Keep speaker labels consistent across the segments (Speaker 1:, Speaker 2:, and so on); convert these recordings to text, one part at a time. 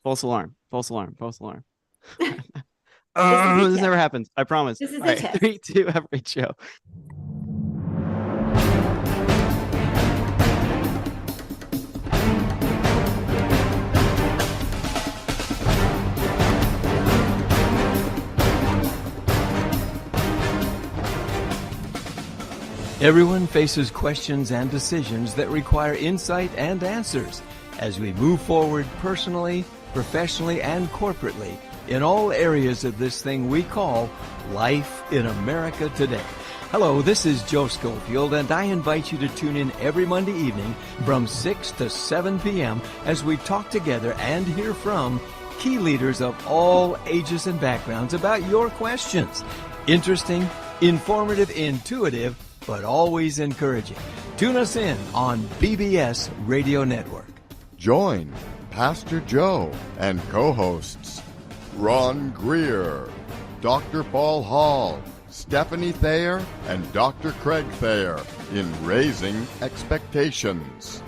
Speaker 1: False alarm. False alarm. False alarm.
Speaker 2: This is a
Speaker 1: This never
Speaker 2: test.
Speaker 1: happens. I promise.
Speaker 2: This is
Speaker 1: All
Speaker 2: a
Speaker 1: right.
Speaker 2: test.
Speaker 1: 3, 2, every show.
Speaker 3: Everyone faces questions and decisions that require insight and answers as we move forward personally, professionally, and corporately in all areas of this thing we call life in America today. Hello, this is Joe Schofield, and I invite you to tune in every Monday evening from 6 to 7 p.m. as we talk together and hear from key leaders of all ages and backgrounds about your questions. Interesting, informative, intuitive, but always encouraging. Tune us in on BBS Radio Network.
Speaker 4: Join Pastor Joe and co-hosts Ron Greer, Dr. Paul Hall, Stephanie Thayer, and Dr. Craig Thayer in Raising Expectations.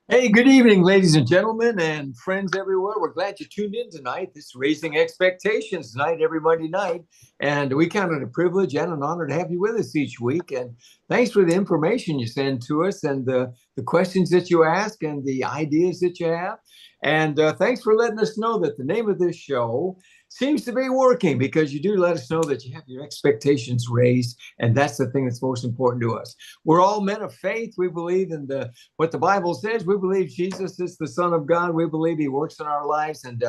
Speaker 5: Hey, good evening, ladies and gentlemen, and friends everywhere. We're glad you tuned in tonight. This is Raising Expectations tonight, every Monday night. And we count it a privilege and an honor to have you with us each week. And thanks for the information you send to us and the questions that you ask and the ideas that you have. And thanks for letting us know that the name of this show seems to be working, because you do let us know that you have your expectations raised. And that's the thing that's most important to us. We're all men of faith. We believe in what the Bible says. We believe Jesus is the Son of God. We believe he works in our lives. And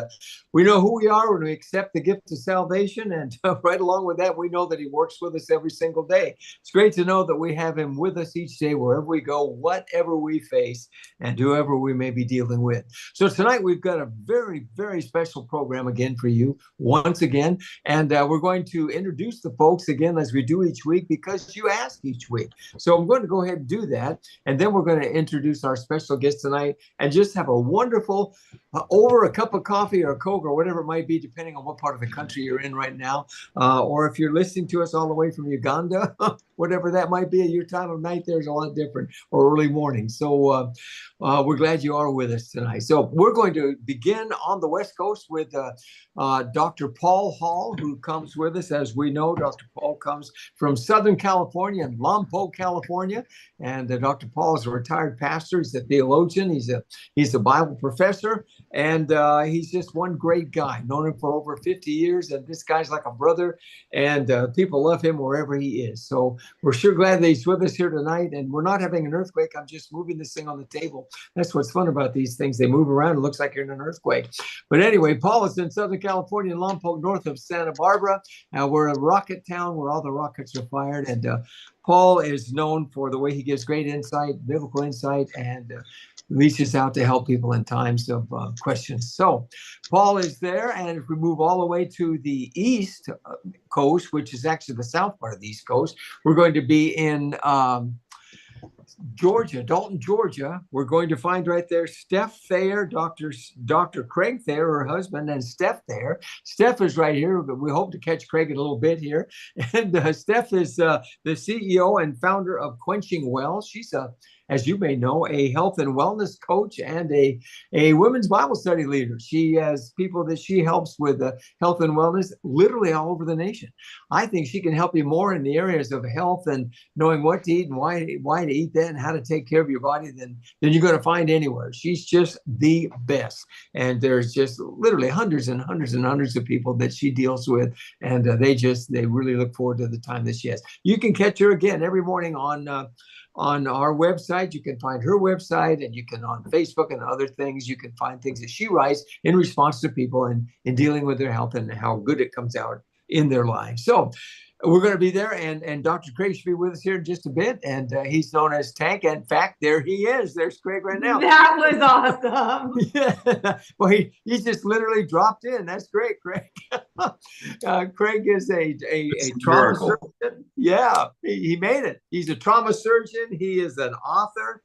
Speaker 5: we know who we are when we accept the gift of salvation. And right along with that, we know that he works with us every single day. It's great to know that we have him with us each day, wherever we go, whatever we face, and whoever we may be dealing with. So tonight we've got a very, very special program again for you once again. And we're going to introduce the folks again as we do each week, because you ask each week. So I'm going to go ahead and do that. And then we're going to introduce our special guest tonight and just have a wonderful, over a cup of coffee or a Coke or whatever it might be, depending on what part of the country you're in right now. Or if you're listening to us all the way from Uganda, whatever that might be, your time of night there is a lot different, or early morning. So we're glad you are with us tonight. So we're going to begin on the West Coast with Dr. Paul Hall, who comes with us. As we know, Dr. Paul comes from Southern California and Lompoc, California. And Dr. Paul is a retired pastor. He's a theologian. He's a Bible professor. And he's just one great guy. Known him for over 50 years. And this guy's like a brother. And people love him wherever he is. So we're sure glad that he's with us here tonight. And we're not having an earthquake. I'm just moving this thing on the table. That's what's fun about these things. They move around. It looks like you're in an earthquake. But anyway, Paul is in Southern California, in Lompoc, north of Santa Barbara. We're a rocket town where all the rockets are fired. And Paul is known for the way he gives great insight, biblical insight, and reaches out to help people in times of questions. So Paul is there. And if we move all the way to the East Coast, which is actually the south part of the East Coast, we're going to be in Georgia, Dalton, Georgia. We're going to find right there Steph Thayer, Dr. Craig Thayer, her husband, and Steph Thayer. Steph is right here, but we hope to catch Craig in a little bit here. And Steph is the CEO and founder of Quenching Well. She's as you may know, a health and wellness coach and a women's Bible study leader. She has people that she helps with health and wellness literally all over the nation. I think she can help you more in the areas of health and knowing what to eat and why to eat that and how to take care of your body than you're going to find anywhere. She's just the best. And there's just literally hundreds and hundreds and hundreds of people that she deals with. And they really look forward to the time that she has. You can catch her again every morning on our website. You can find her website, and you can on Facebook and other things. You can find things that she writes in response to people and in dealing with their health and how good it comes out in their lives. So we're going to be there, and Dr. Craig should be with us here in just a bit, and he's known as Tank. In fact, there he is. There's Craig right now.
Speaker 2: That was awesome.
Speaker 5: Yeah. Well, he just literally dropped in. That's great, Craig. Craig is a trauma surgeon. Yeah, he made it. He's a trauma surgeon. He is an author.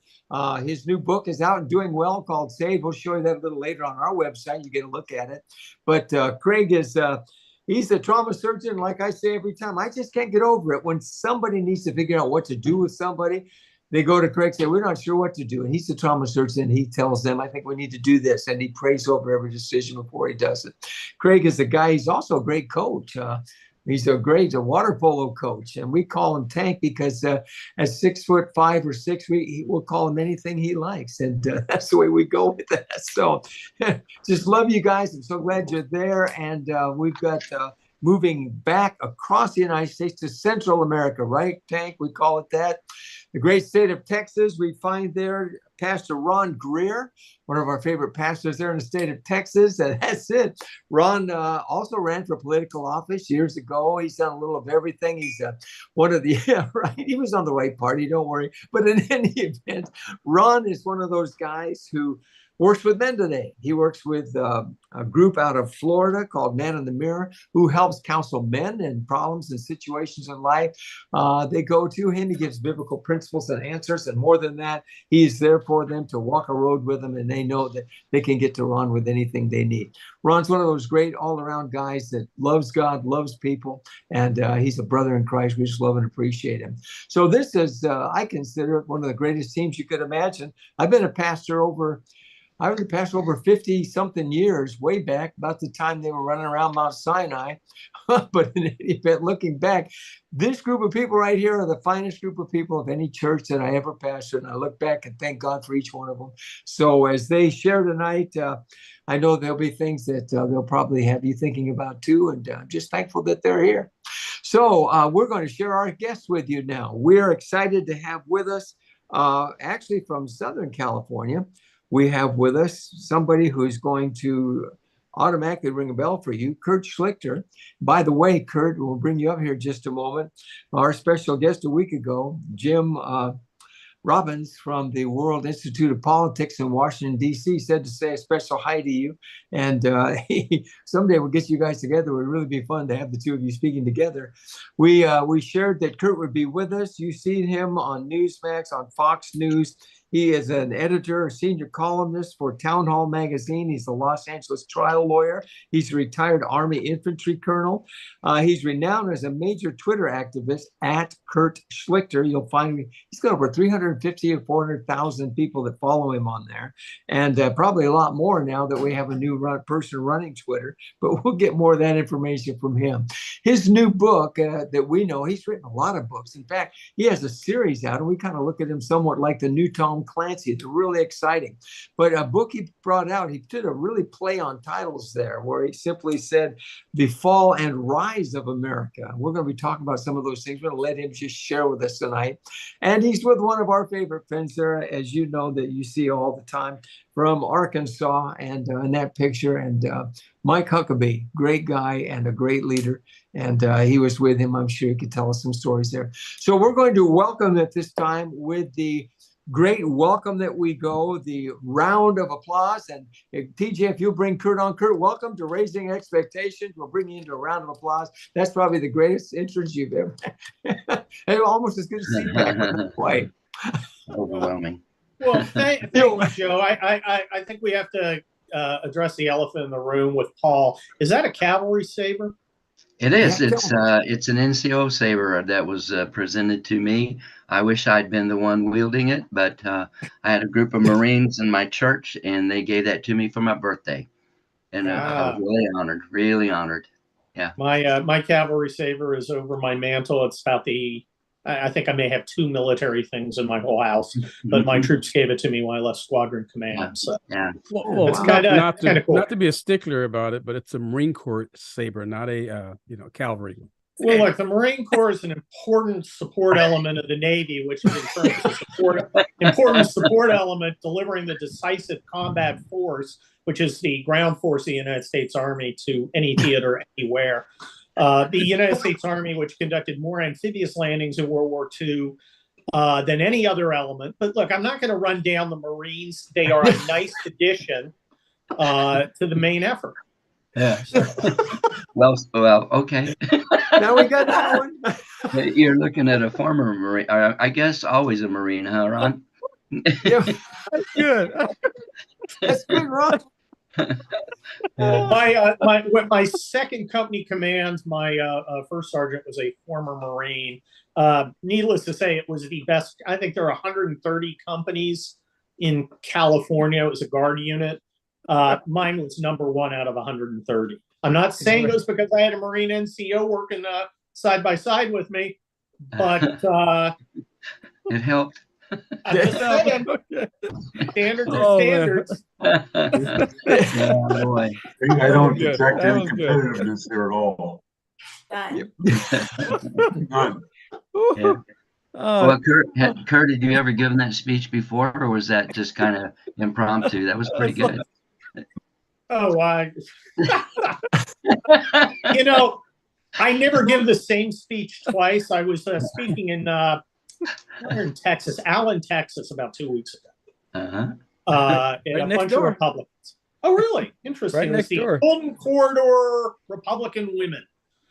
Speaker 5: His new book is out and doing well, called Saved. We'll show you that a little later on our website. You get a look at it. But Craig is he's a trauma surgeon. Like I say every time, I just can't get over it. When somebody needs to figure out what to do with somebody, they go to Craig, say, we're not sure what to do. And he's a trauma surgeon. And he tells them, I think we need to do this. And he prays over every decision before he does it. Craig is a guy, he's also a great coach. He's a water polo coach. And we call him Tank because at 6'5" or 6", we'll call him anything he likes. And that's the way we go with that. So just love you guys. I'm so glad you're there. And we've got moving back across the United States to Central America, right, Tank? We call it that. The great state of Texas, we find there Pastor Ron Greer, one of our favorite pastors there in the state of Texas. And that's it. Ron also ran for political office years ago. He's done a little of everything. He's one of the, right, he was on the right party, don't worry. But in any event, Ron is one of those guys who works with men today. He works with a group out of Florida called Man in the Mirror, who helps counsel men in problems and situations in life. They go to him. He gives biblical principles and answers. And more than that, he's there for them to walk a road with them. And they know that they can get to Ron with anything they need. Ron's one of those great all-around guys that loves God, loves people. And he's a brother in Christ. We just love and appreciate him. So this is, I consider it one of the greatest teams you could imagine. I've been a pastor I was a pastor over 50 something years, way back, about the time they were running around Mount Sinai. But in any event, looking back, this group of people right here are the finest group of people of any church that I ever pastored. And I look back and thank God for each one of them. So as they share tonight, I know there'll be things that they'll probably have you thinking about too. And I'm just thankful that they're here. So we're going to share our guests with you now. We're excited to have with us, actually from Southern California, we have with us somebody who's going to automatically ring a bell for you, Kurt Schlichter. By the way, Kurt, we'll bring you up here in just a moment. Our special guest a week ago, Jim Robbins from the World Institute of Politics in Washington, D.C., said to say a special hi to you. And someday we'll get you guys together. It would really be fun to have the two of you speaking together. We shared that Kurt would be with us. You've seen him on Newsmax, on Fox News. He is an editor, a senior columnist for Town Hall magazine. He's a Los Angeles trial lawyer. He's a retired Army infantry colonel. He's renowned as a major Twitter activist at Kurt Schlichter. You'll find he's got over 350 or 400,000 people that follow him on there. And probably a lot more now that we have a new person running Twitter. But we'll get more of that information from him. His new book that we know, he's written a lot of books. In fact, he has a series out, and we kind of look at him somewhat like the new Tom Clancy. It's really exciting. But a book he brought out, he did a really play on titles there where he simply said, The Fall and Rise of America. We're going to be talking about some of those things. We're going to let him just share with us tonight. And he's with one of our favorite friends there, as you know, that you see all the time from Arkansas, and in that picture. And Mike Huckabee, great guy and a great leader. And he was with him. I'm sure he could tell us some stories there. So we're going to welcome at this time with the great welcome that we go, the round of applause. And TJ, if you'll bring Kurt on. Kurt, welcome to Raising Expectations. We'll bring you into a round of applause. That's probably the greatest entrance you've ever had. Almost as good as feedback. Quite
Speaker 6: overwhelming.
Speaker 7: Well, thank you, Joe. I think we have to address the elephant in the room with Paul. Is that a cavalry saber?
Speaker 6: It is. It's an NCO saber that was presented to me. I wish I'd been the one wielding it, but I had a group of Marines in my church, and they gave that to me for my birthday, and I was really honored. Yeah.
Speaker 7: My cavalry saber is over my mantle. It's about I think I may have 2 military things in my whole house, but my troops gave it to me when I left Squadron Command.
Speaker 6: Yeah.
Speaker 7: So
Speaker 6: yeah.
Speaker 8: Well,
Speaker 7: it's kind of cool.
Speaker 8: Not to be a stickler about it, but it's a Marine Corps saber, not a cavalry.
Speaker 7: Well, look, the Marine Corps is an important support element of the Navy, which is in terms of important support element delivering the decisive combat force, which is the ground force of the United States Army, to any theater anywhere. The United States Army, which conducted more amphibious landings in World War II than any other element. But look, I'm not going to run down the Marines. They are a nice addition to the main effort.
Speaker 5: Yeah.
Speaker 6: Well, okay.
Speaker 5: Now we got that one.
Speaker 6: You're looking at a former Marine, I guess always a Marine, huh, Ron?
Speaker 5: Yeah,
Speaker 8: That's good.
Speaker 5: that's good, Ron.
Speaker 7: My second company command, my first sergeant was a former Marine. Needless to say, it was the best. I think there are 130 companies in California. It was a guard unit. Mine was number one out of 130. I'm not saying it was because I had a Marine NCO working side by side with me, but
Speaker 6: It helped.
Speaker 7: I'm just saying, standards are standards.
Speaker 6: Yeah, boy.
Speaker 9: I don't
Speaker 8: Good.
Speaker 9: detect
Speaker 8: That
Speaker 9: any
Speaker 8: was good.
Speaker 9: competitiveness there at all.
Speaker 2: Done.
Speaker 9: None.
Speaker 6: Yeah.
Speaker 8: Oh,
Speaker 6: Well, Kurt, did you ever give that speech before, or was that just kind of impromptu? That was pretty good.
Speaker 7: Oh, I never give the same speech twice. I was speaking in Texas, Allen, Texas, about 2 weeks ago. In
Speaker 8: Right
Speaker 7: a
Speaker 8: next
Speaker 7: bunch
Speaker 8: door.
Speaker 7: of Republicans. Oh, really? Interesting.
Speaker 8: Right
Speaker 7: It was
Speaker 8: next
Speaker 7: the
Speaker 8: door.
Speaker 7: Golden Corridor Republican women.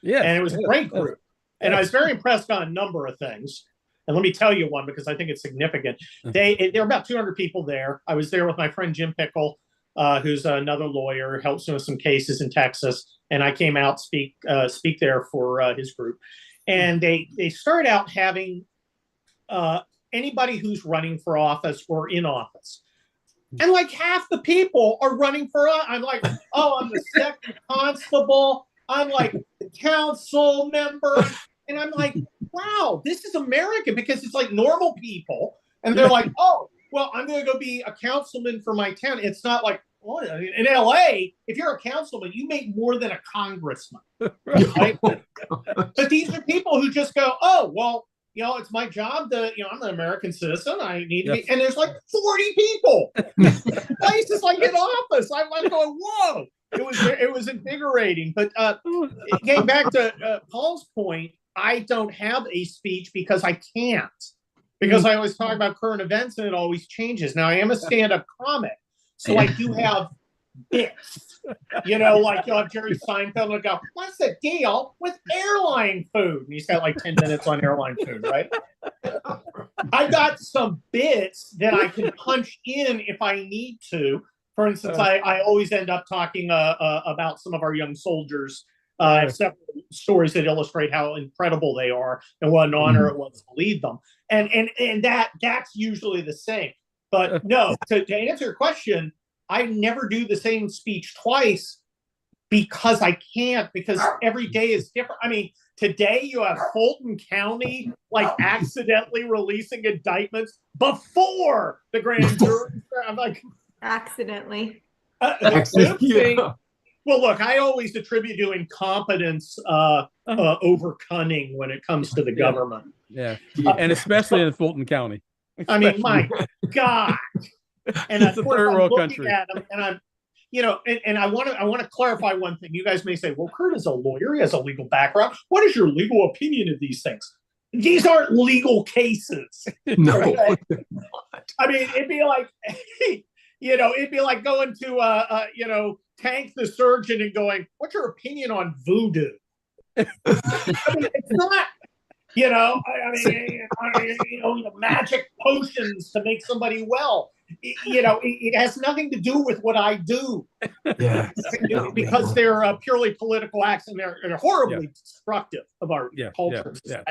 Speaker 8: yes.
Speaker 7: And it was a great group. And I was very impressed on a number of things. And let me tell you one, because I think it's significant. There were about 200 people there. I was there with my friend Jim Pickle, who's another lawyer, helps me with some cases in Texas. And I came out speak there for his group. And they started out having anybody who's running for office or in office. And like half the people are running for I'm like, oh, I'm the second constable. I'm like the council member. And I'm like, wow, this is American, because it's like normal people. And they're like, oh, well, I'm going to go be a councilman for my town. It's not like, well, in LA, if you're a councilman, you make more than a congressman. Right? But these are people who just go, oh, well, it's my job to, I'm an American citizen. I need to be, and there's like 40 people. The place is like in office. I'm like going, whoa. It was invigorating. But getting back to Paul's point, I don't have a speech because I can't. Because I always talk about current events and it always changes. Now, I am a stand-up comic, so I do have bits. Like you'll have Jerry Seinfeld will go, what's the deal with airline food? And he's got like 10 minutes on airline food, right? I've got some bits that I can punch in if I need to. For instance, I always end up talking about some of our young soldiers. I have several stories that illustrate how incredible they are and what an honor it was to lead them. And that's usually the same. But no, to answer your question, I never do the same speech twice because I can't, because every day is different. I mean, today you have Fulton County like accidentally releasing indictments before the grand jury. I'm like,
Speaker 2: Accidentally.
Speaker 5: Yeah.
Speaker 7: Well, look, I always attribute to incompetence over cunning when it comes to the government.
Speaker 8: Yeah. And especially in Fulton County.
Speaker 7: I mean, my God. And
Speaker 8: It's
Speaker 7: of
Speaker 8: a
Speaker 7: course,
Speaker 8: third
Speaker 7: I'm
Speaker 8: world
Speaker 7: looking
Speaker 8: country.
Speaker 7: at him, and I'm, and I want to clarify one thing. You guys may say, "Well, Kurt is a lawyer; he has a legal background. What is your legal opinion of these things?" These aren't legal cases.
Speaker 5: No.
Speaker 7: Okay? I mean, it'd be like, it'd be like going to, Tank the Surgeon and going, "What's your opinion on voodoo?" I mean, it's not. Magic potions to make somebody well. It has nothing to do with what I do.
Speaker 5: Yeah.
Speaker 7: Because they're purely political acts, and they're horribly destructive of our culture.
Speaker 5: Yeah.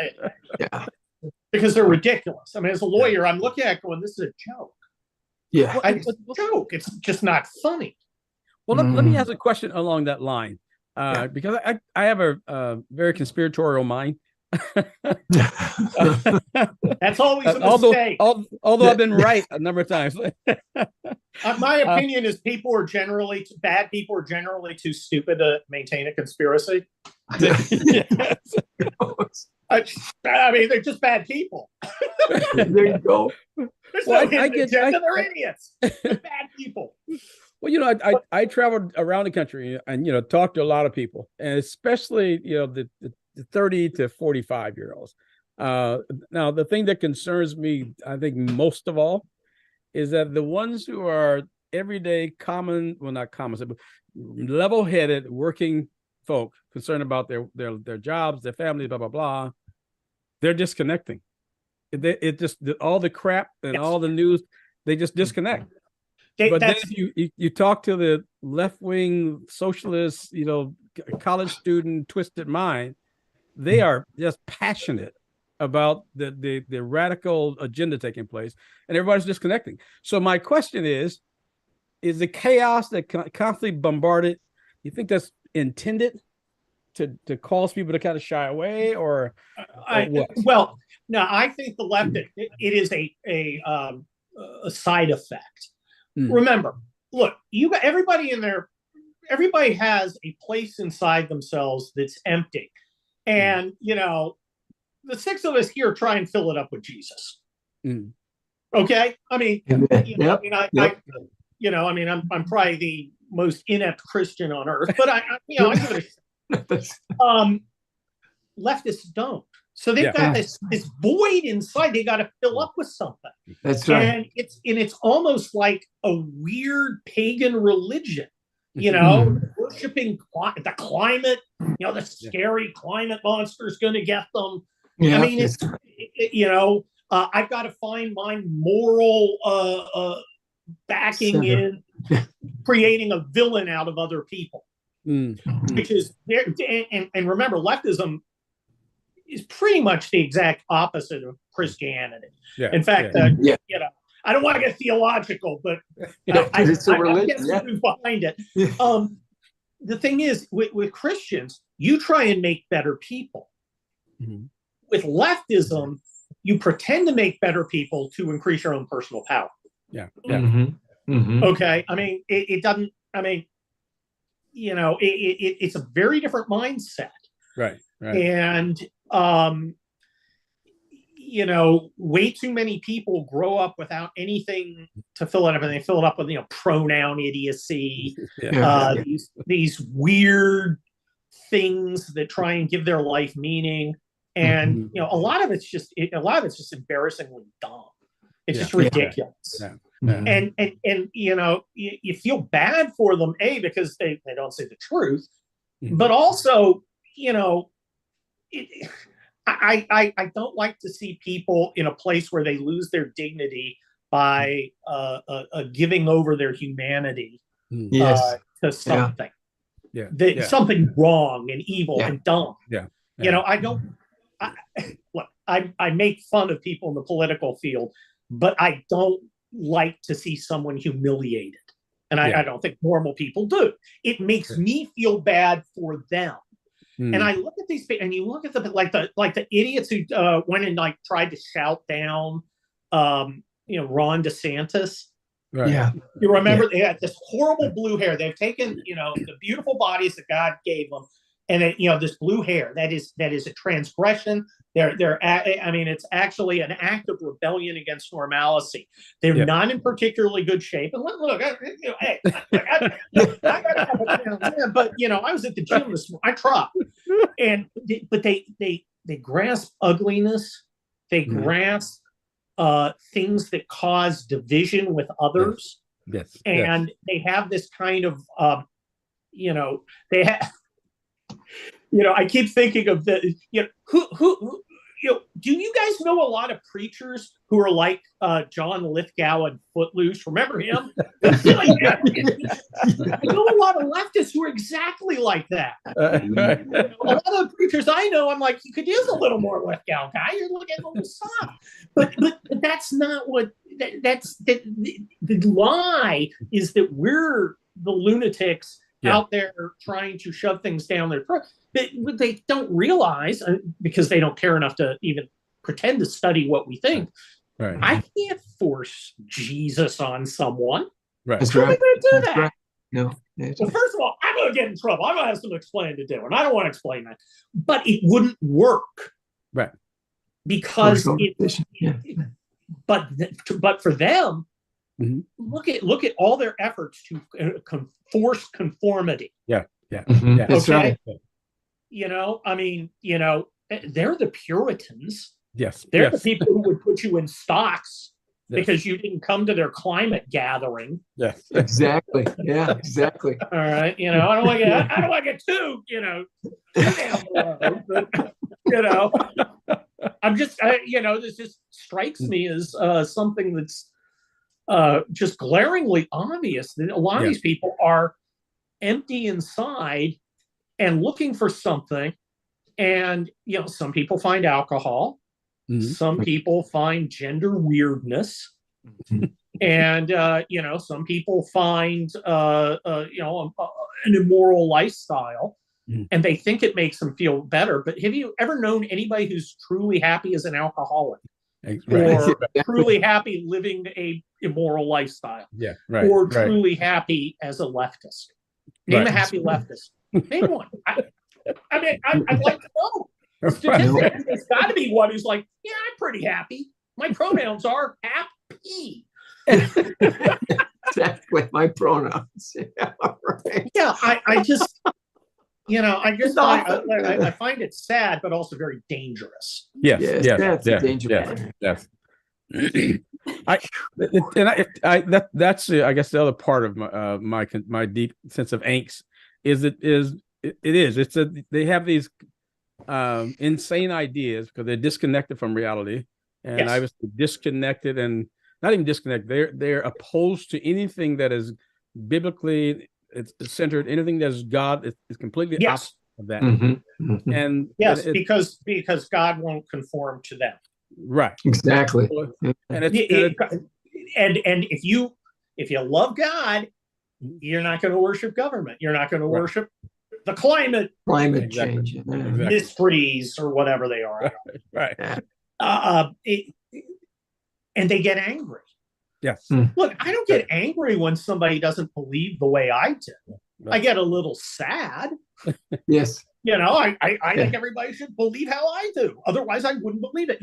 Speaker 7: Because they're ridiculous. I mean, as a lawyer, I'm looking at it going, this is a joke.
Speaker 5: Yeah.
Speaker 7: It's a joke. It's just not funny.
Speaker 8: Well, let me ask a question along that line, because I have a very conspiratorial mind.
Speaker 7: That's always a mistake.
Speaker 8: Although I've been right a number of times.
Speaker 7: My opinion is bad people are generally too stupid to maintain a conspiracy.
Speaker 8: Yes.
Speaker 7: I mean, they're just bad people.
Speaker 5: There you go.
Speaker 7: There's no hidden agenda. They're idiots. They're bad people.
Speaker 8: Well, I traveled around the country and talked to a lot of people, and especially the 30 to 45-year-olds. Now, the thing that concerns me, I think most of all, is that the ones who are everyday not common, but level-headed working folk concerned about their jobs, their families, blah blah blah, they're disconnecting. It just all the crap and all the news, they just disconnect. But then if you talk to the left-wing socialist, college student, twisted mind, they are just passionate about the radical agenda taking place, and everybody's disconnecting. So my question is the chaos that constantly bombarded, you think that's intended to cause people to kind of shy away, or what?
Speaker 7: Well, no, I think the left, it is a side effect. Remember, look, everybody in there, everybody has a place inside themselves that's empty. And, the six of us here try and fill it up with Jesus. Okay. I mean, I'm probably the most inept Christian on earth, but I give it leftists don't. So they've got this void inside they got to fill up with something.
Speaker 5: That's right.
Speaker 7: And it's almost like a weird pagan religion, worshiping the climate, the scary climate monster is going to get them.
Speaker 5: Yeah,
Speaker 7: I mean, I've got to find my moral backing in creating a villain out of other people. Which is, and remember, leftism is pretty much the exact opposite of Christianity. In fact, I don't want to get theological, but
Speaker 5: it's a religion.
Speaker 7: I guess who's behind it. The thing is, with Christians, you try and make better people. With leftism, you pretend to make better people to increase your own personal power. Okay. I mean, it doesn't. I mean, it's a very different mindset.
Speaker 8: Right.
Speaker 7: And way too many people grow up without anything to fill it up, and they fill it up with pronoun idiocy, these weird things that try and give their life meaning, and a lot of it's just embarrassingly dumb. It's just ridiculous. And you feel bad for them, because they don't say the truth, but also I don't like to see people in a place where they lose their dignity by giving over their humanity to something. Something wrong and evil and dumb. I make fun of people in the political field, but I don't like to see someone humiliated. And I don't think normal people do. It makes me feel bad for them. And I look at these people, and you look at the idiots who went and tried to shout down, Ron DeSantis.
Speaker 8: Right.
Speaker 5: Yeah.
Speaker 7: You remember they had this horrible blue hair. They've taken the beautiful bodies that God gave them, and this blue hair that is a transgression. It's actually an act of rebellion against normalcy. They're not in particularly good shape. And look, I gotta have a but I was at the gym this morning. I tried, but they grasp ugliness. They grasp things that cause division with others. And they have this kind of they have. I keep thinking of the, who do you guys know a lot of preachers who are like John Lithgow and Footloose? Remember him? I know a lot of leftists who are exactly like that. A lot of preachers I know, I'm like, you could use a little more Lithgow, guy. You're looking a little soft. But that's not what. That's the lie is that we're the lunatics out there trying to shove things down their throat. What they don't realize, because they don't care enough to even pretend to study what we think, I can't force Jesus on someone. How am I going to do that?
Speaker 5: Right. No.
Speaker 7: Well, first of all, I'm going to get in trouble. I'm going to have some explaining to do, and I don't want to explain that. But it wouldn't work. Because but for them, look at all their efforts to force conformity.
Speaker 8: Yeah.
Speaker 5: That's
Speaker 7: Okay.
Speaker 5: right.
Speaker 7: I mean, they're the Puritans.
Speaker 8: Yes.
Speaker 7: They're the people who would put you in stocks
Speaker 8: Yes.
Speaker 7: because you didn't come to their climate gathering.
Speaker 8: Yes.
Speaker 5: Exactly. Yeah, exactly.
Speaker 7: All right. I don't want to get too down below. But, I'm just, this just strikes me as something that's just glaringly obvious that a lot of these people are empty inside and looking for something. And, some people find alcohol. Some people find gender weirdness. And, some people find, an immoral lifestyle. And they think it makes them feel better. But have you ever known anybody who's truly happy as an alcoholic? Or truly happy living a immoral lifestyle?
Speaker 8: Yeah, right.
Speaker 7: Or truly happy as a leftist? Name a happy leftist. Name one. I'd like to know. Statistically, there's got to be one who's like, yeah, I'm pretty happy. My pronouns are happy.
Speaker 5: Exactly, my pronouns. Yeah, right.
Speaker 7: Yeah, I just, I find it sad, but also very dangerous.
Speaker 8: Yes,
Speaker 5: that's a danger.
Speaker 8: Yes. That's I guess the other part of my deep sense of angst is they have these insane ideas because they're disconnected from reality, and I was disconnected and not even disconnected. They're opposed to anything that is biblically it's centered. Anything that is God is completely opposite of that. And
Speaker 7: because God won't conform to them.
Speaker 8: Right.
Speaker 5: Exactly.
Speaker 7: And if you love God, you're not going to worship government. You're not going to worship the climate
Speaker 5: change
Speaker 7: mysteries or whatever they are.
Speaker 8: Right.
Speaker 7: And they get angry.
Speaker 8: Yes.
Speaker 7: Look, I don't get angry when somebody doesn't believe the way I do. Right. I get a little sad.
Speaker 5: Yes.
Speaker 7: I think everybody should believe how I do. Otherwise, I wouldn't believe it.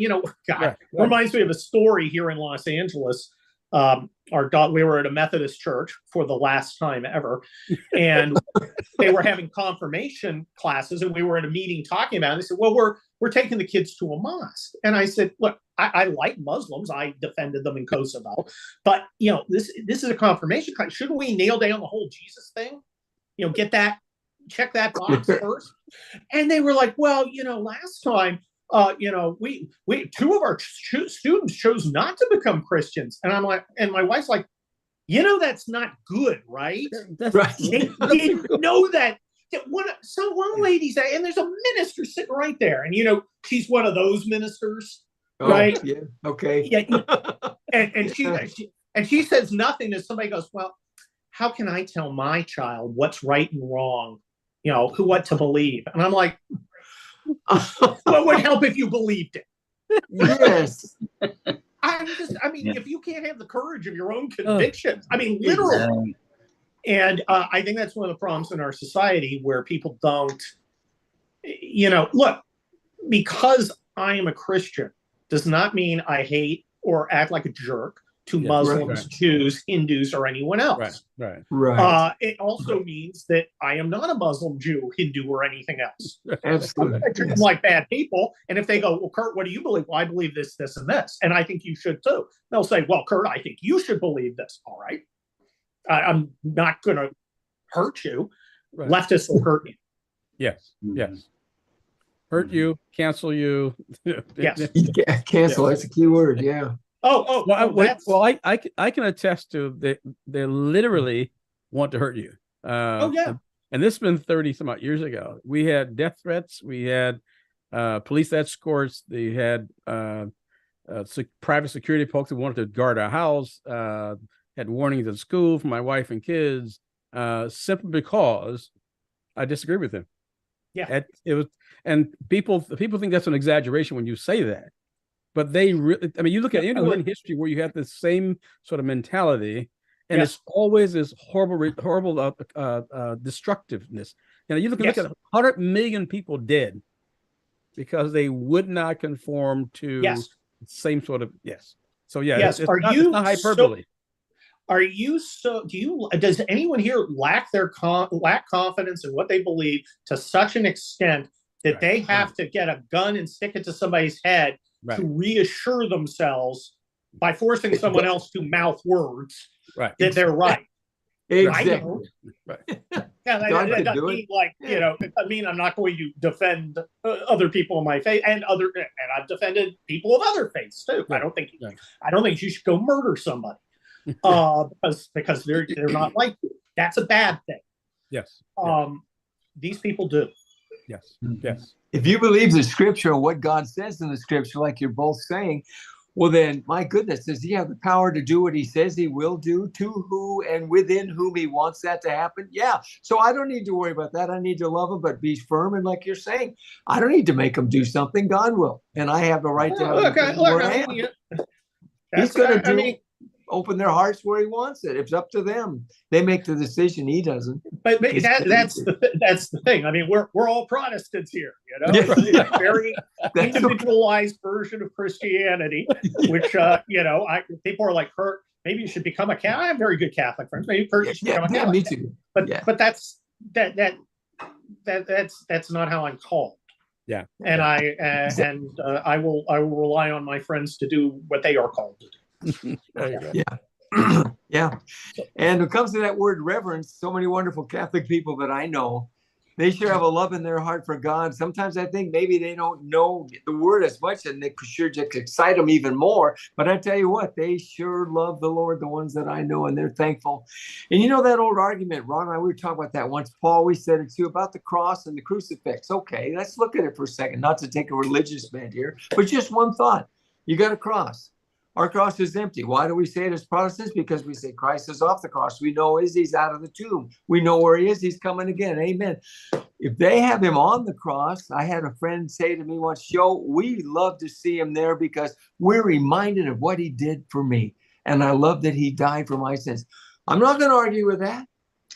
Speaker 7: God, reminds me of a story here in Los Angeles. We were at a Methodist church for the last time ever, and they were having confirmation classes, and we were in a meeting talking about it. They said, well, we're taking the kids to a mosque. And I said, look, I like Muslims. I defended them in Kosovo. But, this is a confirmation class. Shouldn't we nail down the whole Jesus thing? Check that box first. And they were like, well, last time, we two of our students chose not to become Christians. And I'm like, and my wife's like, that's not good, right?
Speaker 5: That's right.
Speaker 7: They know that. One lady's and there's a minister sitting right there, and she's one of those ministers, right?
Speaker 5: Yeah. Okay.
Speaker 7: Yeah. And she says nothing as somebody goes, well, how can I tell my child what's right and wrong? What to believe? And I'm like, what would help if you believed it?
Speaker 5: Yes.
Speaker 7: If you can't have the courage of your own convictions, literally. And I think that's one of the problems in our society where people don't, look, because I am a Christian does not mean I hate or act like a jerk to Muslims, Jews, Hindus, or anyone else.
Speaker 5: Right.
Speaker 7: It also means that I am not a Muslim, Jew, Hindu, or anything else.
Speaker 5: Absolutely.
Speaker 7: I treat them like bad people. And if they go, well, Kurt, what do you believe? Well, I believe this, this, and this. And I think you should too. They'll say, well, Kurt, I think you should believe this. All right. I'm not going to hurt you.
Speaker 8: Right.
Speaker 7: Leftists will hurt you.
Speaker 8: Yes. Hurt you, cancel you.
Speaker 7: Yes.
Speaker 5: Cancel. That's a key word. Yeah.
Speaker 8: I can attest to that. They literally want to hurt you. And this has been 30 some odd years ago. We had death threats. We had police escorts. They had private security folks who wanted to guard our house. Had warnings at school for my wife and kids, simply because I disagree with them.
Speaker 7: Yeah,
Speaker 8: and people think that's an exaggeration when you say that. But they really, you look at anywhere in history where you have this same sort of mentality, and it's always this horrible destructiveness. You look at 100 million people dead because they would not conform to the same sort of So it's not hyperbole.
Speaker 7: Are you so? Do you? Does anyone here lack confidence in what they believe to such an extent that they have to get a gun and stick it to somebody's head to reassure themselves by forcing someone else to mouth words that they're right?
Speaker 5: Exactly.
Speaker 7: Yeah, that doesn't mean I'm not going to defend other people in my faith and I've defended people of other faiths too. I don't think you should go murder somebody because they're not like you. That's a bad thing.
Speaker 8: Yes.
Speaker 7: These people do.
Speaker 8: Yes. Yes.
Speaker 5: If you believe the scripture and what God says in the scripture, like you're both saying, well, then, my goodness, does he have the power to do what he says he will do, to who and within whom he wants that to happen? Yeah. So I don't need to worry about that. I need to love him, but be firm. And like you're saying, I don't need to make him do something. God will. And I have the right to have He's going to open their hearts where he wants it. It's up to them. They make the decision. He doesn't.
Speaker 7: But that's the thing. I mean, we're all Protestants here, you know. It's a very individualized version of Christianity, which people are like, Kurt, maybe you should become a Catholic. I have very good Catholic friends. Maybe Kurt, you should become a Catholic.
Speaker 5: Me too.
Speaker 7: But that's not how I'm called.
Speaker 5: Yeah.
Speaker 7: And I will rely on my friends to do what they are called to do.
Speaker 5: Yeah. And when it comes to that word reverence, so many wonderful Catholic people that I know, they sure have a love in their heart for God. Sometimes I think maybe they don't know the word as much, and it could sure just excite them even more. But I tell you what, they sure love the Lord, the ones that I know, and they're thankful. And you know that old argument, Ron and I, we were talking about that once. Paul, we said it too, about the cross and the crucifix. Okay, let's look at it for a second, not to take a religious bent here, but just one thought. You got a cross. Our cross is empty. Why do we say it as Protestants? Because we say Christ is off the cross. We know he's out of the tomb. We know where he is. He's coming again. Amen. If they have him on the cross, I had a friend say to me once, Joe, we love to see him there because we're reminded of what he did for me. And I love that he died for my sins. I'm not going to argue with that.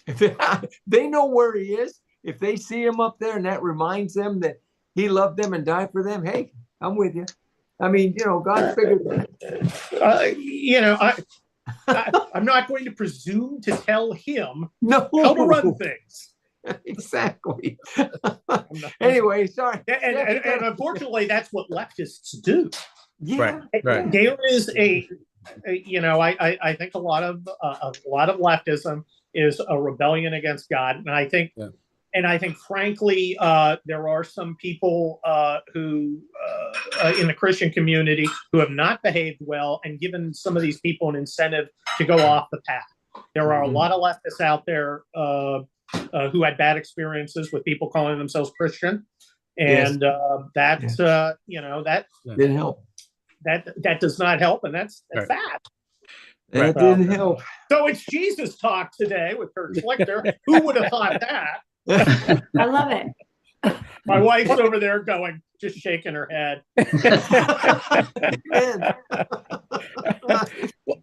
Speaker 5: If they know where he is, if they see him up there and that reminds them that he loved them and died for them, hey, I'm with you. I mean, God figured
Speaker 7: that. I'm not going to presume to tell him how to run things.
Speaker 5: Exactly. Anyway, sorry.
Speaker 7: And unfortunately, that's what leftists do.
Speaker 5: Yeah.
Speaker 7: Right. There is I think a lot of leftism is a rebellion against God, and I think. Yeah. And I think, frankly, there are some people who, in the Christian community, who have not behaved well and given some of these people an incentive to go off the path. There are a lot of leftists out there who had bad experiences with people calling themselves Christian, and that
Speaker 5: didn't help.
Speaker 7: That does not help, and that's bad.
Speaker 5: That didn't help.
Speaker 7: So it's Jesus talk today with Kurt Schlichter. Who would have thought that?
Speaker 2: I love it.
Speaker 7: My wife's over there going, just shaking her head.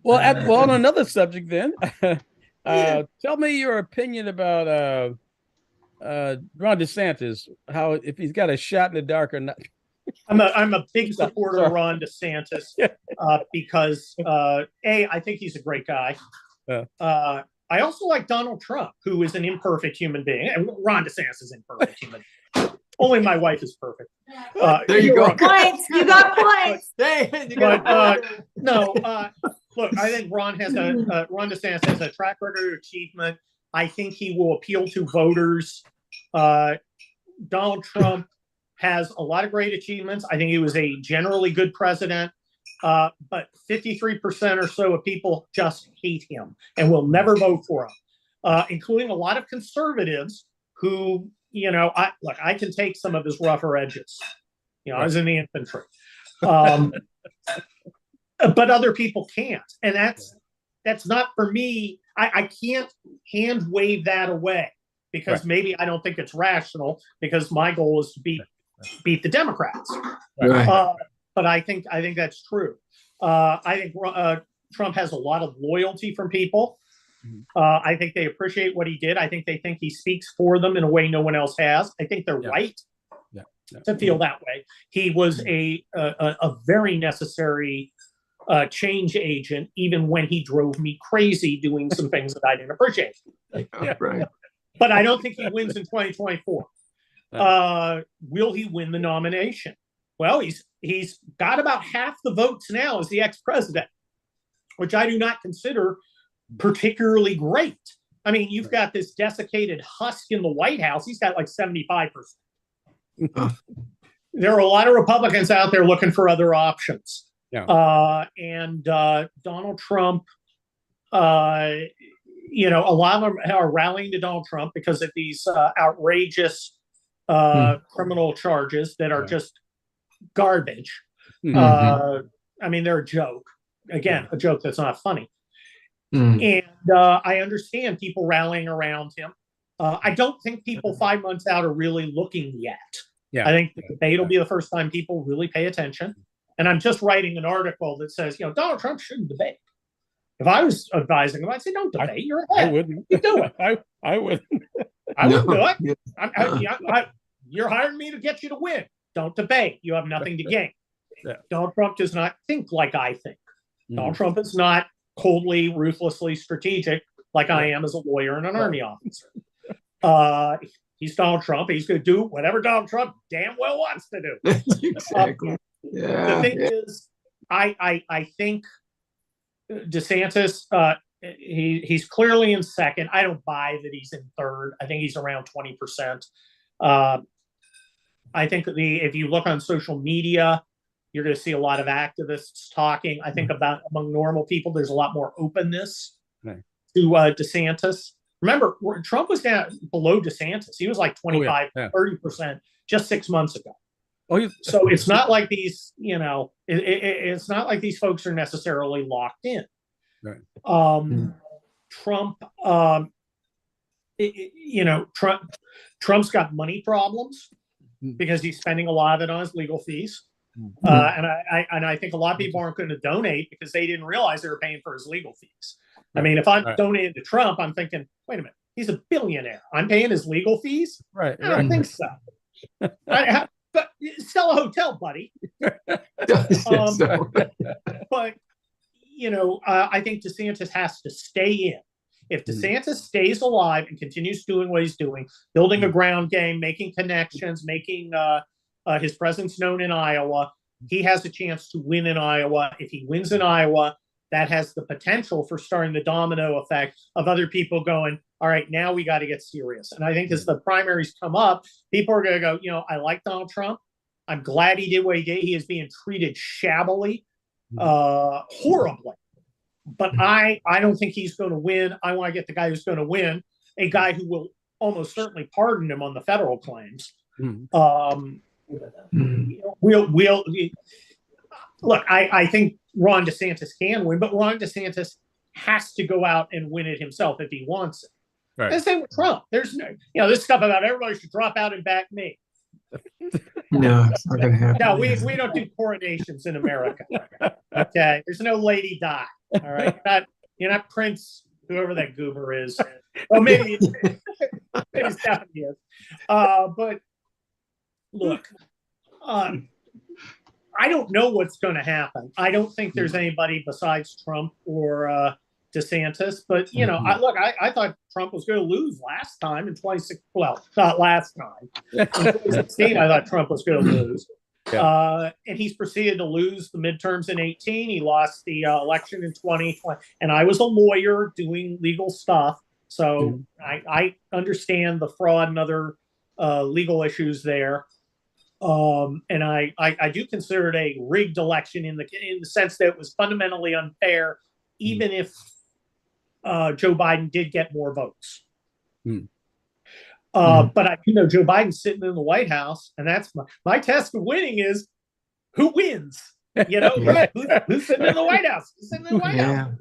Speaker 8: Well, on another subject then, tell me your opinion about Ron DeSantis, if he's got a shot in the dark or not.
Speaker 7: I'm a big supporter of Ron DeSantis because I think he's a great guy. I also like Donald Trump, who is an imperfect human being. And Ron DeSantis is an imperfect human being. Only my wife is perfect.
Speaker 5: There you go.
Speaker 2: Points. You got points.
Speaker 7: Look, I think Ron DeSantis has a track record of achievement. I think he will appeal to voters. Donald Trump has a lot of great achievements. I think he was a generally good president. But 53% or so of people just hate him and will never vote for him, including a lot of conservatives who, I can take some of his rougher edges. I was in the infantry, but other people can't, and that's not for me. I can't hand wave that away because maybe I don't think it's rational because my goal is to beat the Democrats. But I think that's true. I think Trump has a lot of loyalty from people. I think they appreciate what he did. I think they think he speaks for them in a way no one else has. I think they're right to feel that way. He was a very necessary change agent, even when he drove me crazy doing some things that I didn't appreciate.
Speaker 5: Right.
Speaker 7: But I don't think he wins in 2024. Will he win the nomination? Well, he's got about half the votes now as the ex-president, which I do not consider particularly great. I mean, you've got this desiccated husk in the White House. He's got like 75%. There are a lot of Republicans out there looking for other options. And Donald Trump, a lot of them are rallying to Donald Trump because of these outrageous criminal charges that are just garbage. I mean, they're a joke. Again, a joke that's not funny. And I understand people rallying around him. I don't think people 5 months out are really looking yet. I think the debate will be the first time people really pay attention. And I'm just writing an article that says, Donald Trump shouldn't debate. If I was advising him, I'd say, don't debate. You're ahead.
Speaker 8: I wouldn't.
Speaker 7: You do it.
Speaker 8: I wouldn't.
Speaker 7: I wouldn't do it. You're hiring me to get you to win. Don't debate. You have nothing to gain. Donald Trump does not think like I think. Donald Trump is not coldly, ruthlessly strategic like I am as a lawyer and an Army officer. He's Donald Trump. He's going to do whatever Donald Trump damn well wants to do.
Speaker 5: Exactly.
Speaker 7: The thing is, I think DeSantis, he's clearly in second. I don't buy that he's in third. I think he's around 20%. I think if you look on social media, you're going to see a lot of activists talking. I think among normal people, there's a lot more openness to DeSantis. Remember, Trump was down below DeSantis. He was like 25, 30% just 6 months ago. So it's not like these, it's not like these folks are necessarily locked in. Trump, Trump's got money problems because he's spending a lot of it on his legal fees. And I think a lot of people aren't going to donate because they didn't realize they were paying for his legal fees. I mean, if I'm donating to Trump, I'm thinking, wait a minute, he's a billionaire. I'm paying his legal fees? I don't think so. But sell a hotel, buddy. But I think DeSantis has to stay in. If DeSantis stays alive and continues doing what he's doing, building a ground game, making connections, making his presence known in Iowa, he has a chance to win in Iowa. If he wins in Iowa, that has the potential for starting the domino effect of other people going, all right, now we got to get serious. And I think as the primaries come up, people are going to go, I like Donald Trump. I'm glad he did what he did. He is being treated shabbily, horribly. But I don't think he's going to win. I want to get the guy who's going to win, a guy who will almost certainly pardon him on the federal claims. Look, I think Ron DeSantis can win, but Ron DeSantis has to go out and win it himself if he wants it. The same with Trump. There's this stuff about everybody should drop out and back me.
Speaker 5: No, it's not going to happen.
Speaker 7: No, we don't do coronations in America. Okay, there's no Lady Di. All right, you're not Prince, whoever that goober is. Well, maybe Stephanie is. But look, I don't know what's going to happen. I don't think there's anybody besides Trump or DeSantis. But I thought Trump was going to lose last time in 2016. Well, not last time. In 2016, I thought Trump was going to lose. And he's proceeded to lose the midterms in 2018. He lost the election in 2020. And I was a lawyer doing legal stuff. So I understand the fraud and other legal issues there. And I do consider it a rigged election in the sense that it was fundamentally unfair, even if Joe Biden did get more votes. But I do know Joe Biden's sitting in the White House, and that's my test of winning is who wins. Who's sitting in the White House? Who's sitting in the White House?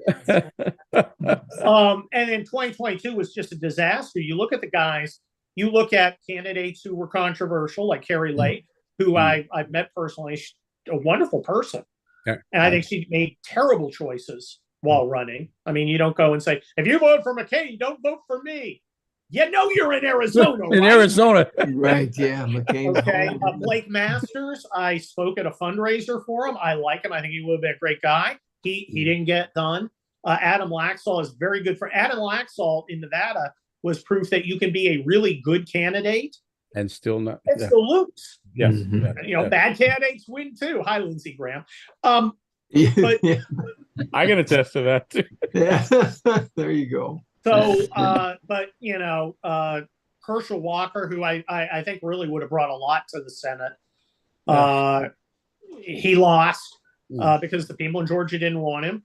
Speaker 7: And in 2022 was just a disaster. You look at the guys. You look at candidates who were controversial, like Carrie Lake, who I've met personally. She's a wonderful person. And I think she made terrible choices while running. I mean, you don't go and say, if you vote for McCain, don't vote for me. You know you're in Arizona,
Speaker 8: in
Speaker 7: right?
Speaker 8: Arizona.
Speaker 5: Right, yeah. McCain's
Speaker 7: Blake Masters, I spoke at a fundraiser for him. I like him. I think he would be a great guy. he didn't get done. Adam Laxalt is very good. For Adam Laxalt in Nevada was proof that you can be a really good candidate
Speaker 8: and still not
Speaker 7: and still lose.
Speaker 8: Yes.
Speaker 7: Bad candidates win too. Hi, Lindsey Graham.
Speaker 5: But
Speaker 8: I can attest to that too.
Speaker 5: There you go.
Speaker 7: So, Herschel Walker, who I think really would have brought a lot to the Senate, he lost because the people in Georgia didn't want him.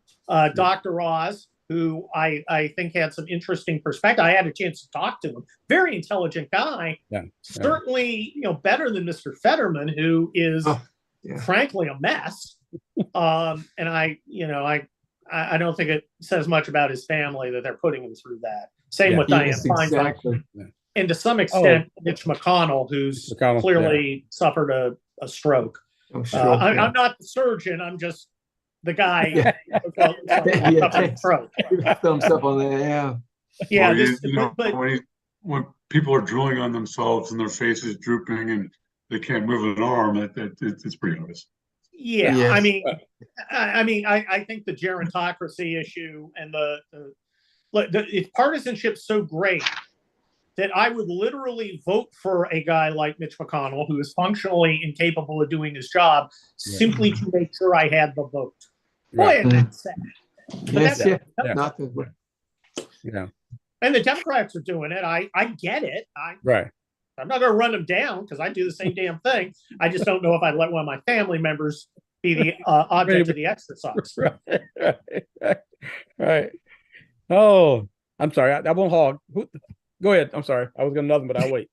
Speaker 7: Dr. Oz, who I think had some interesting perspective. I had a chance to talk to him. Very intelligent guy. Certainly, better than Mr. Fetterman, who is frankly a mess. And I don't think it says much about his family that they're putting him through that. Same with Dianne Feinstein.
Speaker 5: Exactly.
Speaker 7: And to some extent, Mitch McConnell, who's clearly suffered a stroke. I'm not the surgeon. I'm just the guy. Stroke.
Speaker 5: Thumbs up on that.
Speaker 9: When people are drilling on themselves and their face is drooping and they can't move an arm, it's pretty obvious.
Speaker 7: Yeah,
Speaker 5: Yes.
Speaker 7: I think the gerontocracy issue and the partisanship's so great that I would literally vote for a guy like Mitch McConnell, who is functionally incapable of doing his job, simply to make sure I had the vote. Boy, and that's sad. And the Democrats are doing it. I get it. I'm not going to run them down because I do the same damn thing. I just don't know if I'd let one of my family members be the object of the exercise.
Speaker 8: Right. Oh, I'm sorry. I won't hog. Go ahead. I'm sorry. I was going to nothing, but I'll wait.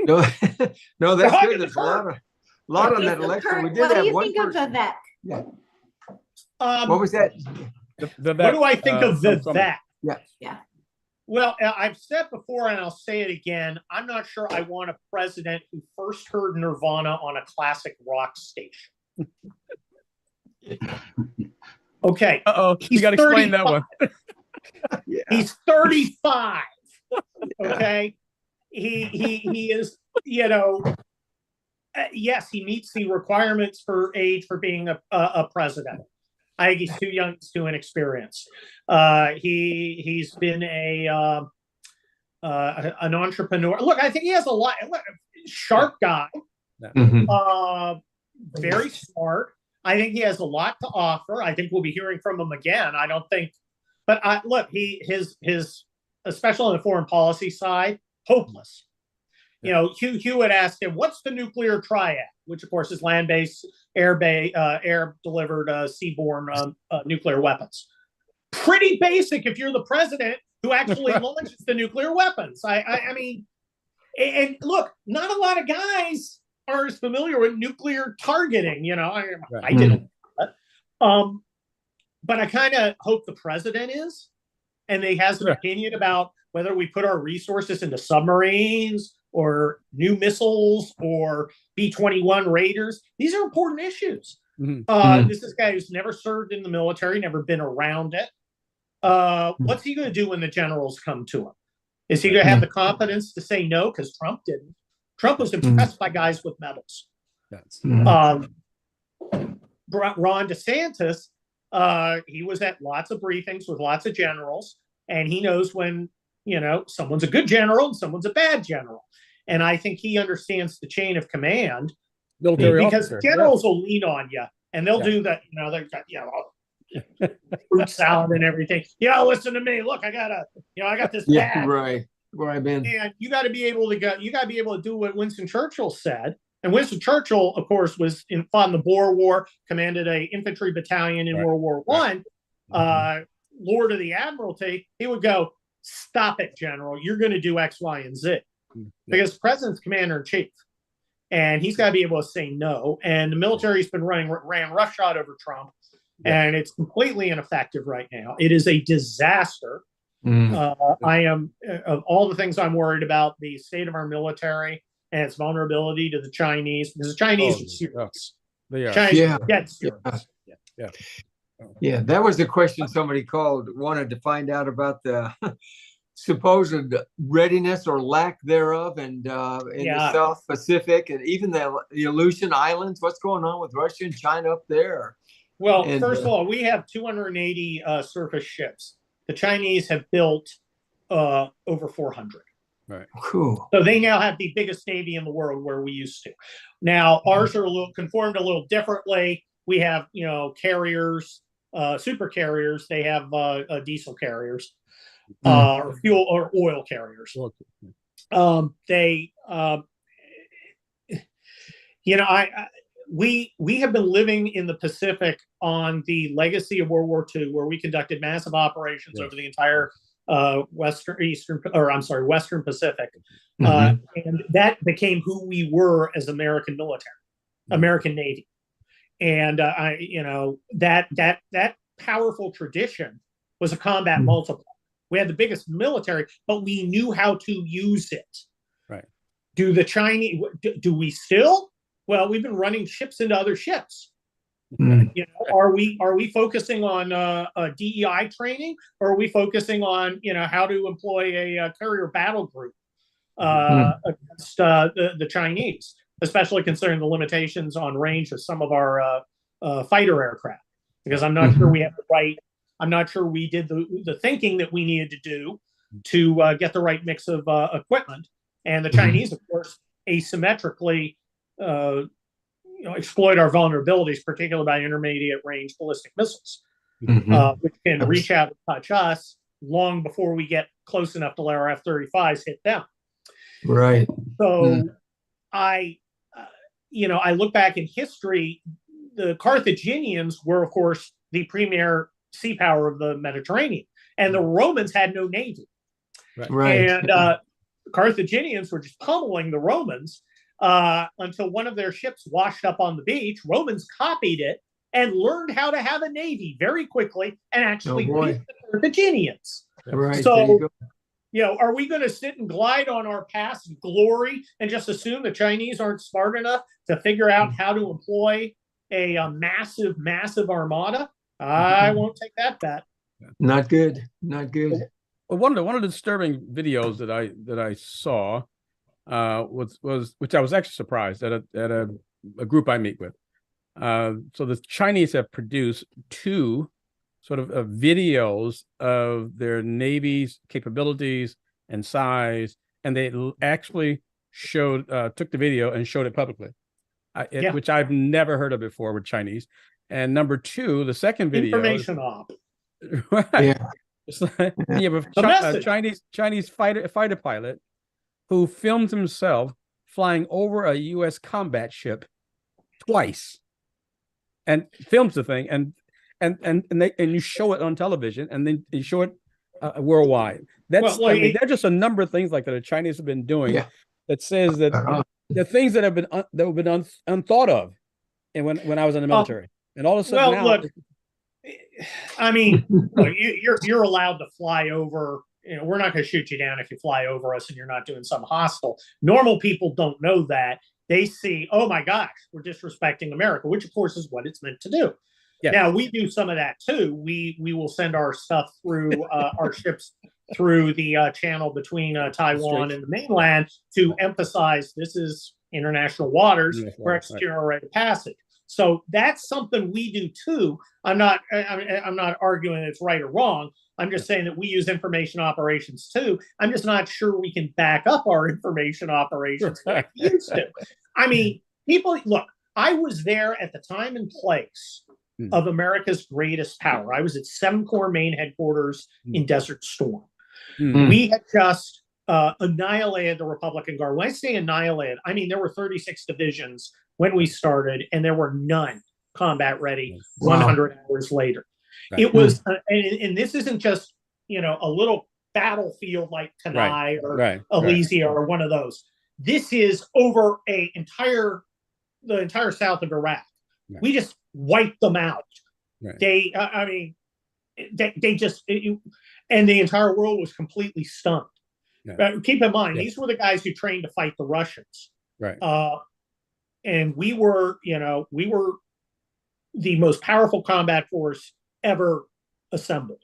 Speaker 5: No, that's good. There's a lot on that election. We did
Speaker 2: what do
Speaker 5: have
Speaker 2: you
Speaker 5: one
Speaker 2: think of
Speaker 5: person.
Speaker 2: Vivek?
Speaker 5: Yeah. What was that?
Speaker 7: What do I think of Vivek?
Speaker 5: Yeah.
Speaker 7: Well, I've said before, and I'll say it again. I'm not sure I want a president who first heard Nirvana on a classic rock station. Okay.
Speaker 8: You got to explain that one.
Speaker 7: He's 35. Okay. He is, yes, he meets the requirements for age for being a president. I think he's too young, he's too inexperienced. He's been an entrepreneur. Look, I think he has a lot. Sharp guy, very smart. I think he has a lot to offer. I think we'll be hearing from him again. I don't think, but look, his especially on the foreign policy side, hopeless. Hugh Hewitt asked him, "What's the nuclear triad?" Which, of course, is land-based, air-delivered, seaborne nuclear weapons. Pretty basic if you're the president who actually launches the nuclear weapons. I mean, and look, not a lot of guys are as familiar with nuclear targeting. I didn't. But I kind of hope the president is, and he has an opinion about whether we put our resources into submarines or new missiles or B-21 Raiders. These are important issues. This is a guy who's never served in the military, never been around it. What's he going to do when the generals come to him? Is he going to have the confidence to say no? Because Trump didn't. Trump was impressed by guys with medals. Ron DeSantis, he was at lots of briefings with lots of generals, and he knows when someone's a good general and someone's a bad general. And I think he understands the chain of command because generals will lean on you and they'll do that. They've got, fruit salad and everything. Listen to me. Look, I got this bag.
Speaker 5: Right. Where I've been.
Speaker 7: And you got to be able to do what Winston Churchill said. And Winston Churchill, of course, fought in the Boer War, commanded an infantry battalion in World War I. Lord of the Admiralty, he would go, "Stop it, General. You're going to do X, Y, and Z." Because the president's commander-in-chief. And he's got to be able to say no. And the military's been ran roughshod over Trump. And it's completely ineffective right now. It is a disaster. I am, of all the things I'm worried about, the state of our military and its vulnerability to the Chinese, because the Chinese are serious.
Speaker 8: They are.
Speaker 7: Chinese get serious.
Speaker 5: Yeah, that was the question somebody wanted to find out about the supposed readiness or lack thereof and in the South Pacific and even the Aleutian Islands. What's going on with Russia and China up there?
Speaker 7: Well,
Speaker 5: And,
Speaker 7: first of all, we have 280 surface ships. The Chinese have built over 400.
Speaker 5: cool.
Speaker 7: So they now have the biggest navy in the world, where we used to. Now ours are conformed a little differently. We have, carriers, super carriers. They have diesel carriers, or fuel or oil carriers. They, we have been living in the Pacific on the legacy of World War II, where we conducted massive operations over the entire Western Pacific, and that became who we were as American military, American Navy, and that powerful tradition was a combat multiplier. We had the biggest military, but we knew how to use it.
Speaker 8: Right?
Speaker 7: Do the Chinese? Do we still? Well, we've been running ships into other ships. Are we focusing on DEI training, or are we focusing on how to employ a carrier battle group against the Chinese, especially considering the limitations on range of some of our fighter aircraft? Because I'm not sure we have the right. I'm not sure we did the thinking that we needed to do to get the right mix of equipment. And the Chinese, of course, asymmetrically exploit our vulnerabilities, particularly by intermediate range ballistic missiles, which can reach out and touch us long before we get close enough to let our F-35s hit them.
Speaker 5: Right.
Speaker 7: So I look back in history, the Carthaginians were, of course, the premier sea power of the Mediterranean, and the Romans had no navy.
Speaker 5: Right.
Speaker 7: And Carthaginians were just pummeling the Romans until one of their ships washed up on the beach. Romans copied it and learned how to have a navy very quickly, and actually beat the Carthaginians.
Speaker 5: Right.
Speaker 7: So, are we going to sit and glide on our past glory and just assume the Chinese aren't smart enough to figure out how to employ a massive, massive armada? I won't take that bet.
Speaker 5: Not good. Not good.
Speaker 8: Well, one of the disturbing videos that I saw was which I was actually surprised at a group I meet with. So the Chinese have produced two sort of videos of their Navy's capabilities and size, and they actually took the video and showed it publicly, which I've never heard of before with Chinese. And number two, the second video,
Speaker 7: information op.
Speaker 8: Right.
Speaker 5: Yeah.
Speaker 8: It's like, you have a Chinese fighter pilot who filmed himself flying over a U.S. combat ship twice, and films the thing, and you show it on television, and then you show it worldwide. That's there's just a number of things like that the Chinese have been doing that says that the things that have been unthought of, and when I was in the military, and all of a sudden
Speaker 7: I mean, you're allowed to fly over. We're not going to shoot you down if you fly over us and you're not doing something hostile. Normal people don't know that. They see, oh my gosh, we're disrespecting America, which of course is what it's meant to do. Yeah. Now we do some of that too. We will send our stuff through our ships through the channel between Taiwan and the mainland to emphasize this is international waters. We're executing our right of passage. So that's something we do too. I'm not arguing it's right or wrong. I'm just saying that we use information operations too. I'm just not sure we can back up our information operations like we used to. I mean, people, look, I was there at the time and place of America's greatest power. I was at 7 Corps main headquarters in Desert Storm. We had just annihilated the Republican Guard. When I say annihilated, I mean there were 36 divisions when we started, and there were none combat ready 100 hours later. Right. It was, and this isn't just, a little battlefield like Kenai or Elysia or one of those. This is over the entire south of Iraq. Right. We just wiped them out. Right. They just, and the entire world was completely stunned. Yeah. Keep in mind, these were the guys who trained to fight the Russians. Right. And we were the most powerful combat force ever assembled.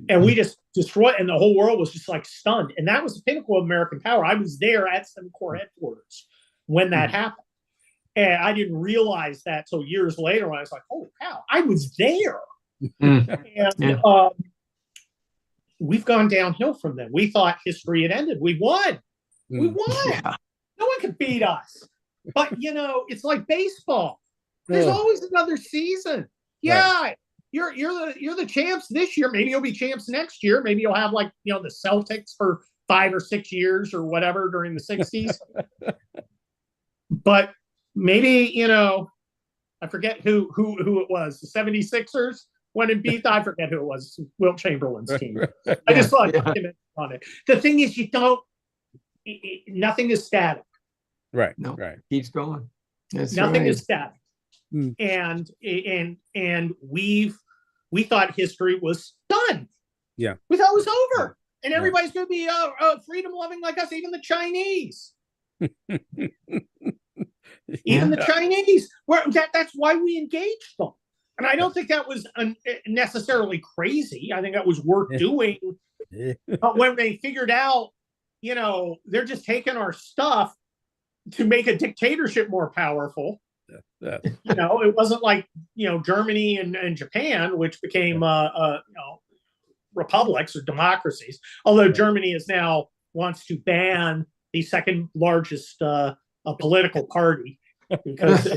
Speaker 7: And we just destroyed, and the whole world was just like stunned. And that was the pinnacle of American power. I was there at 7 Corps headquarters when that happened. And I didn't realize that till years later when I was like, "Holy cow, I was there." And we've gone downhill from then. We thought history had ended. We won. We won.
Speaker 5: Yeah.
Speaker 7: No one could beat us. But it's like baseball. There's always another season. Yeah, you're the champs this year. Maybe you'll be champs next year. Maybe you'll have the Celtics for 5 or 6 years or whatever during the 60s. But maybe I forget who it was. The 76ers went and beat. I forget who it was. Wilt Chamberlain's team. I just saw a documentary on it. The thing is, nothing is static.
Speaker 8: Right.
Speaker 5: No.
Speaker 8: Right.
Speaker 5: Keeps going. That's
Speaker 7: Nothing
Speaker 5: right.
Speaker 7: is static. And we thought history was done.
Speaker 8: Yeah.
Speaker 7: We thought it was over. And everybody's going to be freedom loving like us, even the Chinese. Even the Chinese. That's why we engaged them. And I don't think that was necessarily crazy. I think that was worth doing. But when they figured out, they're just taking our stuff to make a dictatorship more powerful. It wasn't like Germany and Japan, which became republics or democracies. Although Germany is now wants to ban the second largest political party because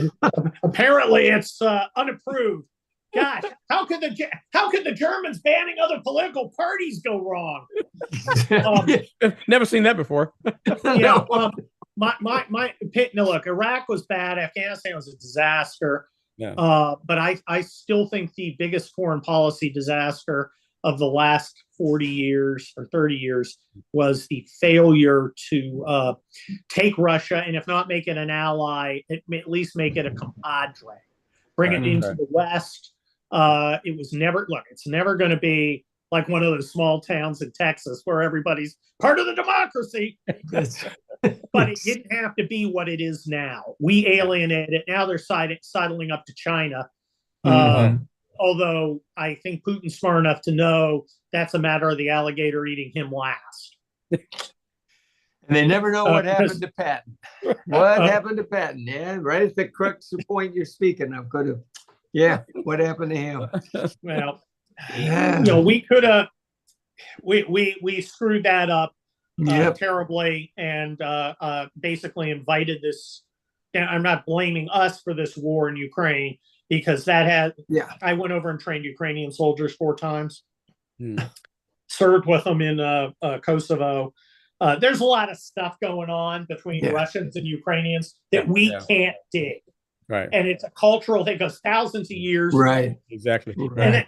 Speaker 7: apparently it's unapproved. Gosh, how could the Germans banning other political parties go wrong?
Speaker 8: Never seen that before.
Speaker 7: Look, Iraq was bad. Afghanistan was a disaster.
Speaker 8: Yeah.
Speaker 7: But I still think the biggest foreign policy disaster of the last 40 years or 30 years was the failure to take Russia, and if not make it an ally, at least make it a compadre. Bring it into the West. It was never, it's never going to be like one of those small towns in Texas where everybody's part of the democracy. But it didn't have to be what it is now. We alienated it. Now they're sidling up to China. Although I think Putin's smart enough to know that's a matter of the alligator eating him last.
Speaker 5: And they never know what happened to Patton. What happened to Patton? Yeah, right at the crux of point you're speaking of. What happened to him?
Speaker 7: Well, we could have, we screwed that up terribly and basically invited this. And I'm not blaming us for this war in Ukraine because I went over and trained Ukrainian soldiers 4 times. Served with them in Kosovo. There's a lot of stuff going on between Russians and Ukrainians that we can't dig.
Speaker 8: Right.
Speaker 7: And it's a cultural thing. It goes thousands of years.
Speaker 5: Right.
Speaker 8: Exactly.
Speaker 5: Right.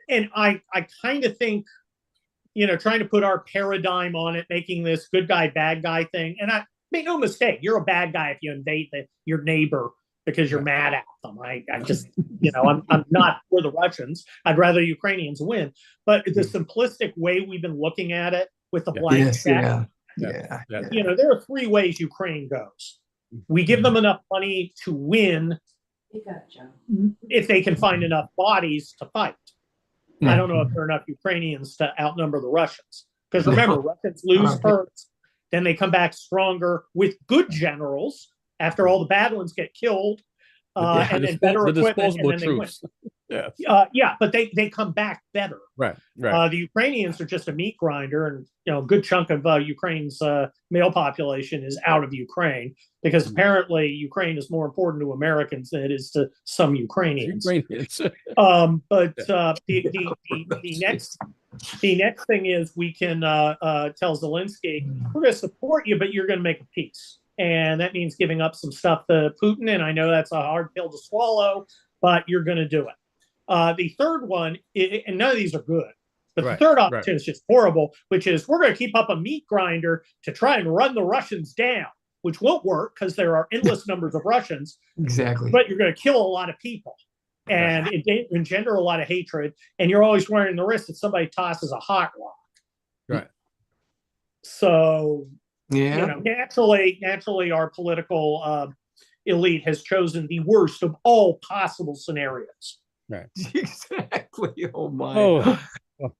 Speaker 7: And I kind of think, trying to put our paradigm on it, making this good guy, bad guy thing. And I make no mistake, you're a bad guy if you invade your neighbor because you're mad at them. I just, I'm not for the Russians. I'd rather Ukrainians win. But the simplistic way we've been looking at it with the blank check, there are 3 ways Ukraine goes. We give them enough money to win if they can find enough bodies to fight. I don't know if there are enough Ukrainians to outnumber the Russians. Because remember, Russians lose first, then they come back stronger with good generals after all the bad ones get killed, and then better equipment, and then they win. But they come back better.
Speaker 8: Right.
Speaker 7: The Ukrainians are just a meat grinder, and a good chunk of Ukraine's male population is out of Ukraine because apparently Ukraine is more important to Americans than it is to some Ukrainians. But the next thing is we can tell Zelensky, we're going to support you, but you're going to make a peace. And that means giving up some stuff to Putin. And I know that's a hard pill to swallow, but you're going to do it. The third one, and none of these are good, but the third option is just horrible, which is we're going to keep up a meat grinder to try and run the Russians down, which won't work because there are endless numbers of Russians.
Speaker 5: Exactly.
Speaker 7: But you're going to kill a lot of people and engender a lot of hatred. And you're always wearing the risk that somebody tosses a hot rock.
Speaker 8: Right.
Speaker 7: So, naturally, our political elite has chosen the worst of all possible scenarios.
Speaker 8: Right.
Speaker 5: Exactly. Oh my.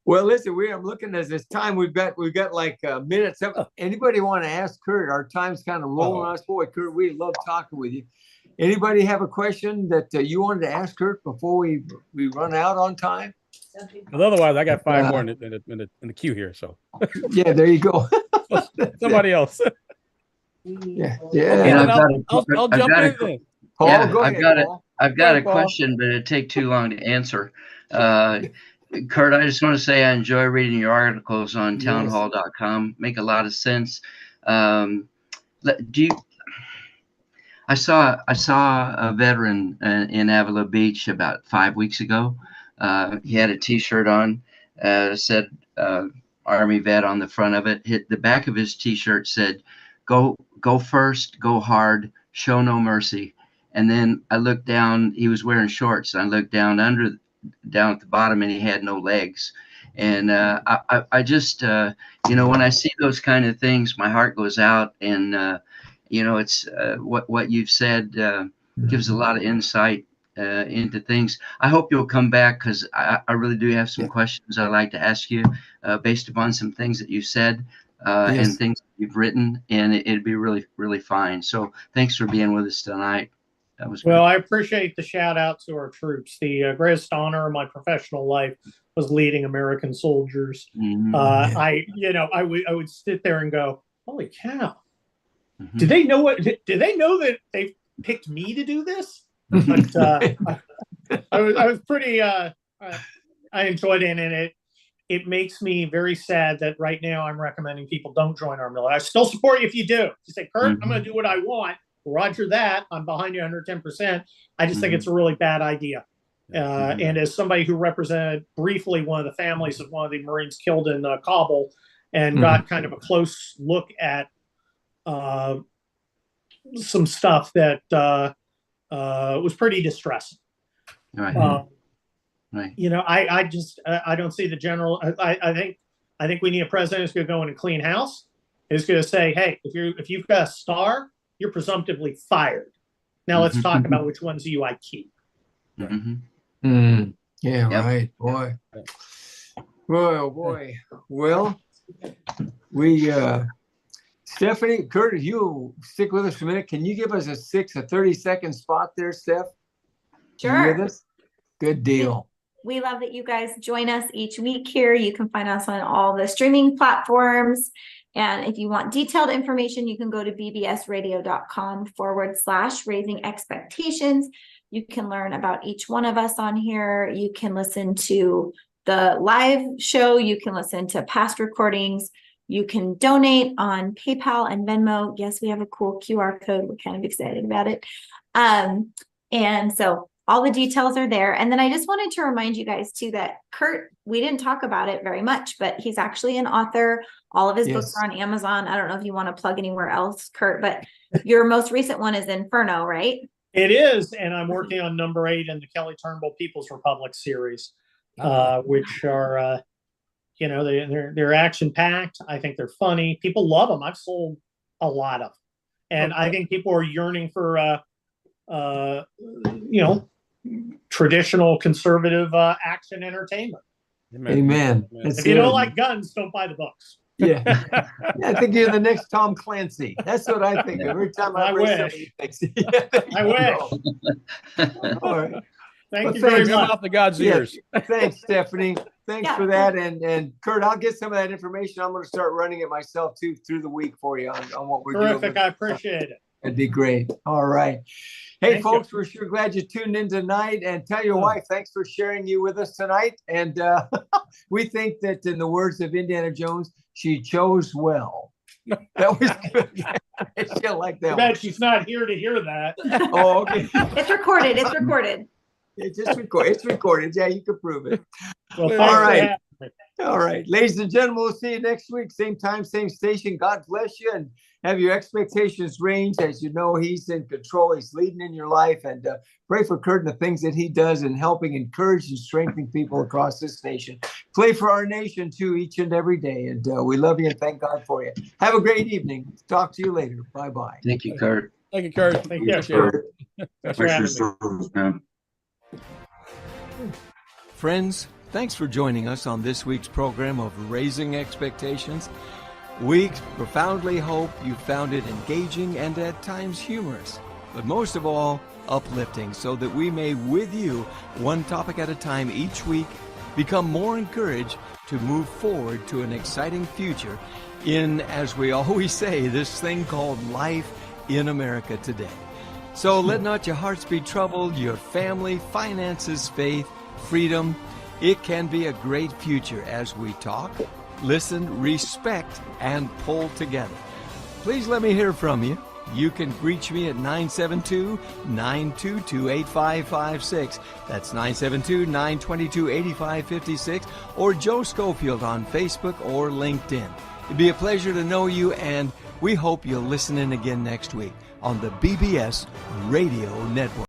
Speaker 5: Well, listen, I'm looking at this time. We've got like minutes. Anybody want to ask Kurt? Our time's kind of rolling on us. Boy, Kurt, we love talking with you. Anybody have a question that you wanted to ask Kurt before we run out on time?
Speaker 8: Because otherwise, I got five more in the queue here. So
Speaker 5: Yeah, there you go.
Speaker 8: somebody else.
Speaker 5: Yeah.
Speaker 8: Okay,
Speaker 6: And
Speaker 8: then I'll jump in then.
Speaker 5: Paul,
Speaker 6: Yeah,
Speaker 5: go ahead, Paul.
Speaker 6: I've got
Speaker 8: Go
Speaker 6: a
Speaker 8: ahead, Paul.
Speaker 6: question, but it'd take too long to answer. Kurt, I just want to say I enjoy reading your articles on townhall.com. Make a lot of sense. I saw a veteran in Avila Beach about 5 weeks ago. He had a T-shirt on, said Army vet on the front of it. The back of his T-shirt said, "Go first, go hard, show no mercy." And then I looked down. He was wearing shorts. And I looked down at the bottom, and he had no legs. And I just when I see those kind of things, my heart goes out. And it's what you've said gives a lot of insight into things. I hope you'll come back, because I really do have some questions I'd like to ask you based upon some things that you said and things you've written, and it'd be really, really fine. So thanks for being with us tonight. That was
Speaker 7: well.
Speaker 6: great.
Speaker 7: I appreciate the shout out to our troops. The greatest honor of my professional life was leading American soldiers. I would sit there and go, "Holy cow! Do they know that they picked me to do this?" But I was pretty. I enjoyed it, and it makes me very sad that right now I'm recommending people don't join our military. I still support you if you do. You say, "Kurt, I'm going to do what I want." Roger that. I'm behind you 110%. I just think it's a really bad idea. And as somebody who represented briefly one of the families of one of the Marines killed in Kabul, and got kind of a close look at some stuff that was pretty distressing.
Speaker 6: Right. Right.
Speaker 7: I don't see the general. I think we need a president who's going to go in and clean house. Who's going to say, "Hey, if you've got a star, you're presumptively fired. Now let's talk about which ones of you I keep."
Speaker 5: Yeah, right, boy. Oh boy. Well, we Stephanie, Kurt, if you stick with us for a minute, can you give us a 30-second spot there, Steph?
Speaker 2: Sure.
Speaker 5: You with us? Good deal.
Speaker 2: We love that you guys join us each week here. You can find us on all the streaming platforms. And if you want detailed information, you can go to bbsradio.com/raising expectations. You can learn about each one of us on here. You can listen to the live show. You can listen to past recordings. You can donate on PayPal and Venmo. Yes, we have a cool QR code. We're kind of excited about it. And so all the details are there. And then I just wanted to remind you guys too that Kurt, we didn't talk about it very much, but he's actually an author. All of his books are on Amazon. I don't know if you want to plug anywhere else, Kurt, but your most recent one is Inferno, right?
Speaker 7: It is. And I'm working on number 8 in the Kelly Turnbull People's Republic series, which are, they're action packed. I think they're funny. People love them. I've sold a lot of them. And I think people are yearning for, traditional conservative action entertainment.
Speaker 5: Amen.
Speaker 7: If you don't like guns, don't buy the books.
Speaker 5: Yeah. I think you're the next Tom Clancy. That's what I think. Every time I
Speaker 7: wish. I wish.
Speaker 5: All right.
Speaker 7: Thank you very much.
Speaker 8: Off the God's ears.
Speaker 5: Thanks, Stephanie. Thanks for that. And Kurt, I'll get some of that information. I'm going to start running it myself too through the week for you on what we're doing.
Speaker 7: Terrific. I appreciate it.
Speaker 5: That'd be great. All right. Hey,
Speaker 7: Thank
Speaker 5: folks,
Speaker 7: you.
Speaker 5: we're sure glad you tuned in tonight, and tell your wife, thanks for sharing you with us tonight. And we think that in the words of Indiana Jones, she chose well. That was good. She'll like that.
Speaker 7: I bet she's not here to hear that.
Speaker 5: Oh, okay.
Speaker 2: It's recorded. It's recorded.
Speaker 5: It's recorded. Yeah, you can prove it.
Speaker 7: Well,
Speaker 5: all right. All right. Ladies and gentlemen, we'll see you next week. Same time, same station. God bless you, and have your expectations range. As you know, he's in control. He's leading in your life. And pray for Kurt and the things that he does in helping encourage and strengthening people across this nation. Pray for our nation, too, each and every day. And we love you and thank God for you. Have a great evening. Talk to you later. Bye-bye.
Speaker 6: Thank you, Kurt.
Speaker 8: Thank you, Kurt.
Speaker 7: Thank you,
Speaker 9: Kurt.
Speaker 7: Thanks for
Speaker 9: Thanks for
Speaker 7: having
Speaker 9: your
Speaker 7: me.
Speaker 9: service, man.
Speaker 3: Friends, thanks for joining us on this week's program of Raising Expectations. We profoundly hope you found it engaging and at times humorous. but most of all, uplifting, so that we may, with you, one topic at a time each week, become more encouraged to move forward to an exciting future in, as we always say, this thing called life in America today. So let not your hearts be troubled, your family, finances, faith, freedom. It can be a great future as we talk, listen, respect, and pull together. Please let me hear from you. You can reach me at 972-922-8556. That's 972-922-8556, or Joe Schofield on Facebook or LinkedIn. It'd be a pleasure to know you, and we hope you'll listen in again next week on the BBS Radio Network.